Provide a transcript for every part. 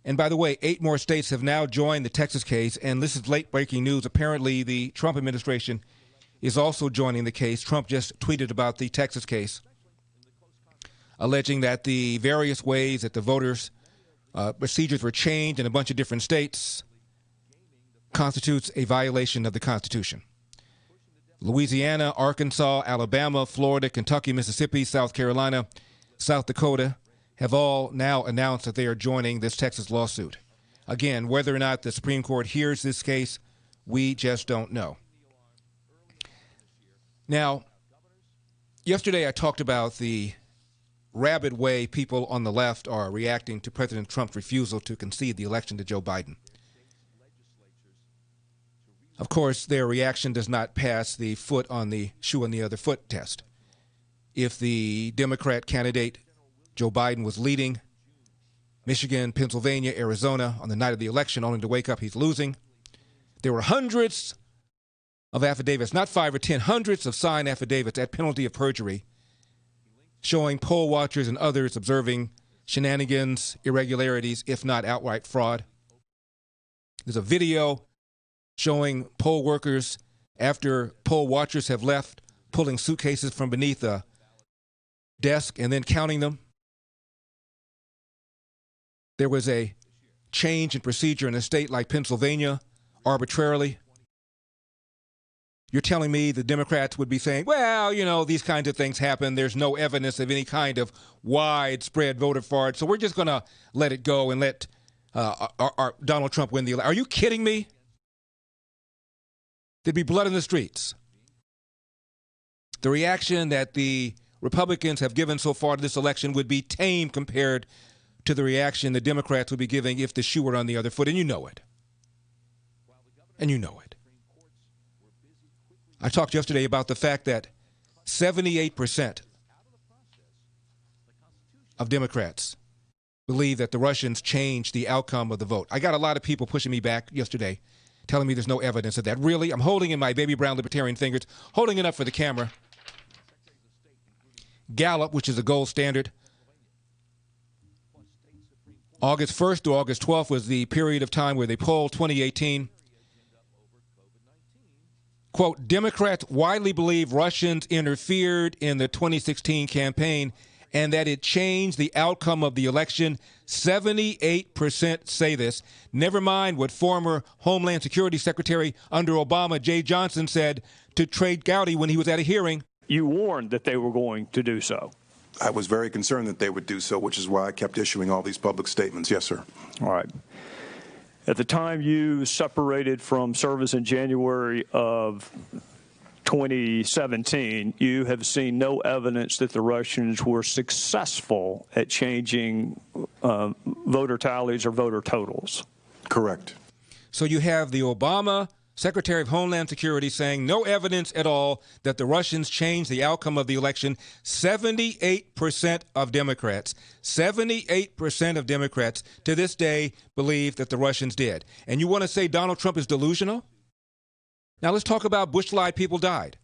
And by the way, 8 more states have now joined the Texas case, and this is late-breaking news. Apparently, the Trump administration is also joining the case. Trump just tweeted about the Texas case, alleging that the various ways that the voters' procedures were changed in a bunch of different states constitutes a violation of the Constitution. Louisiana, Arkansas, Alabama, Florida, Kentucky, Mississippi, South Carolina, South Dakota have all now announced that they are joining this Texas lawsuit. Again, whether or not the Supreme Court hears this case, we just don't know. Now, yesterday I talked about the rabid way people on the left are reacting to President Trump's refusal to concede the election to Joe Biden. Of course, their reaction does not pass the foot on the shoe on the other foot test. If the Democrat candidate Joe Biden was leading Michigan, Pennsylvania, Arizona on the night of the election, only to wake up he's losing, there were hundreds of affidavits, not 5 or 10, hundreds of signed affidavits at penalty of perjury showing poll watchers and others observing shenanigans, irregularities, if not outright fraud. There's a video showing poll workers, after poll watchers have left, pulling suitcases from beneath a desk and then counting them. There was a change in procedure in a state like Pennsylvania arbitrarily. You're telling me the Democrats would be saying, well, you know, these kinds of things happen. There's no evidence of any kind of widespread voter fraud, so we're just going to let it go and let Donald Trump win the election. Are you kidding me? There'd be blood in the streets. The reaction that the Republicans have given so far to this election would be tame compared to the reaction the Democrats would be giving if the shoe were on the other foot, and you know it. And you know it. I talked yesterday about the fact that 78% of Democrats believe that the Russians changed the outcome of the vote. I got a lot of people pushing me back yesterday, telling me there's no evidence of that. Really? I'm holding in my baby brown libertarian fingers, holding it up for the camera. Gallup, which is a gold standard, August 1st to August 12th was the period of time where they polled 2018. Quote, Democrats widely believe Russians interfered in the 2016 campaign and that it changed the outcome of the election. 78% say this. Never mind what former Homeland Security Secretary under Obama, Jay Johnson, said to Trey Gowdy when he was at a hearing. You warned that they were going to do so. I was very concerned that they would do so, which is why I kept issuing all these public statements. Yes, sir. All right. At the time you separated from service in January of 2017, you have seen no evidence that the Russians were successful at changing voter tallies or voter totals. Correct. So you have the Obama Secretary of Homeland Security saying no evidence at all that the Russians changed the outcome of the election. 78% of Democrats, 78% of Democrats to this day believe that the Russians did. And you want to say Donald Trump is delusional? Now let's talk about Bush lied, people died.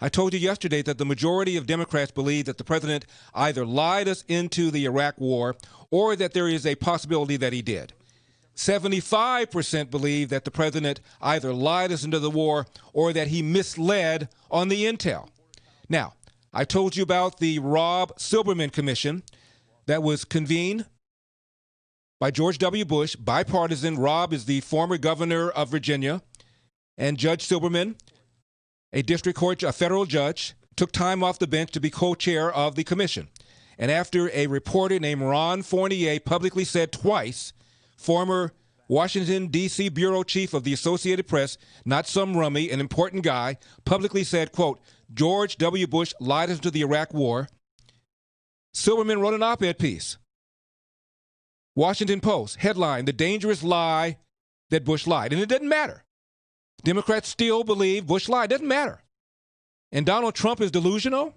I told you yesterday that the majority of Democrats believe that the president either lied us into the Iraq war or that there is a possibility that he did. 75% believe that the president either lied us into the war or that he misled on the intel. Now, I told you about the Rob Silberman Commission that was convened by George W. Bush, bipartisan. Rob is the former governor of Virginia, and Judge Silberman, a district court, a federal judge, took time off the bench to be co-chair of the commission. And after a reporter named Ron Fournier publicly said twice, former Washington, D.C. bureau chief of the Associated Press, not some rummy, an important guy, publicly said, quote, George W. Bush lied us into the Iraq war. Silberman wrote an op-ed piece. Washington Post, headline, The Dangerous Lie That Bush Lied. And it didn't matter. Democrats still believe Bush lied. It doesn't matter. And Donald Trump is delusional?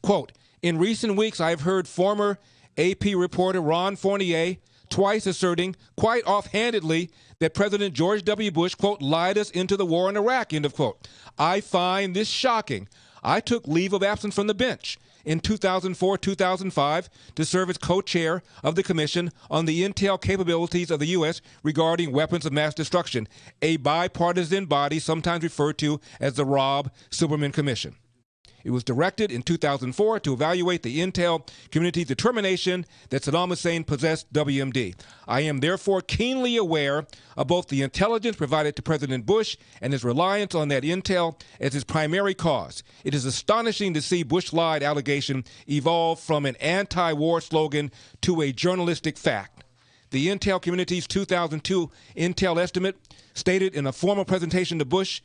Quote, in recent weeks, I've heard former AP reporter Ron Fournier twice asserting, quite offhandedly, that President George W. Bush, quote, lied us into the war in Iraq, end of quote. I find this shocking. I took leave of absence from the bench in 2004-2005 to serve as co-chair of the Commission on the Intel Capabilities of the U.S. regarding weapons of mass destruction, a bipartisan body sometimes referred to as the Rob Silberman Commission. It was directed in 2004 to evaluate the intel community's determination that Saddam Hussein possessed WMD. I am therefore keenly aware of both the intelligence provided to President Bush and his reliance on that intel as his primary cause. It is astonishing to see Bush-lied allegation evolve from an anti-war slogan to a journalistic fact. The intel community's 2002 intel estimate, stated in a formal presentation to Bush,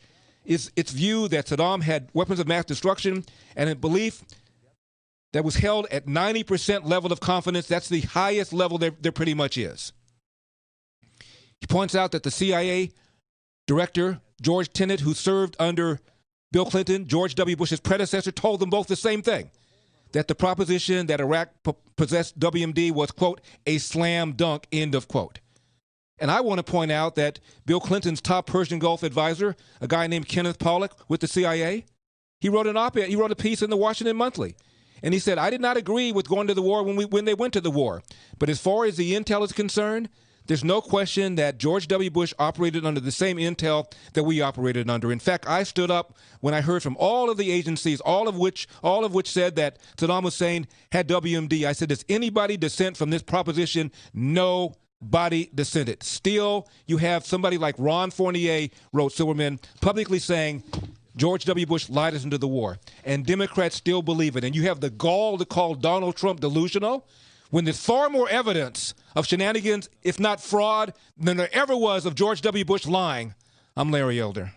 is its view that Saddam had weapons of mass destruction, and a belief that was held at 90% level of confidence. That's the highest level there pretty much is. He points out that the CIA director, George Tenet, who served under Bill Clinton, George W. Bush's predecessor, told them both the same thing, that the proposition that Iraq possessed WMD was, quote, a slam dunk, end of quote. And I want to point out that Bill Clinton's top Persian Gulf advisor, a guy named Kenneth Pollock with the CIA, he wrote an op-ed, he wrote a piece in the Washington Monthly. And he said, I did not agree with going to the war when they went to the war. But as far as the intel is concerned, there's no question that George W. Bush operated under the same intel that we operated under. In fact, I stood up when I heard from all of the agencies, all of which said that Saddam Hussein had WMD. I said, does anybody dissent from this proposition? No. Body dissented. Still, you have somebody like Ron Fournier, wrote Silberman, publicly saying George W. Bush lied us into the war. And Democrats still believe it. And you have the gall to call Donald Trump delusional when there's far more evidence of shenanigans, if not fraud, than there ever was of George W. Bush lying. I'm Larry Elder.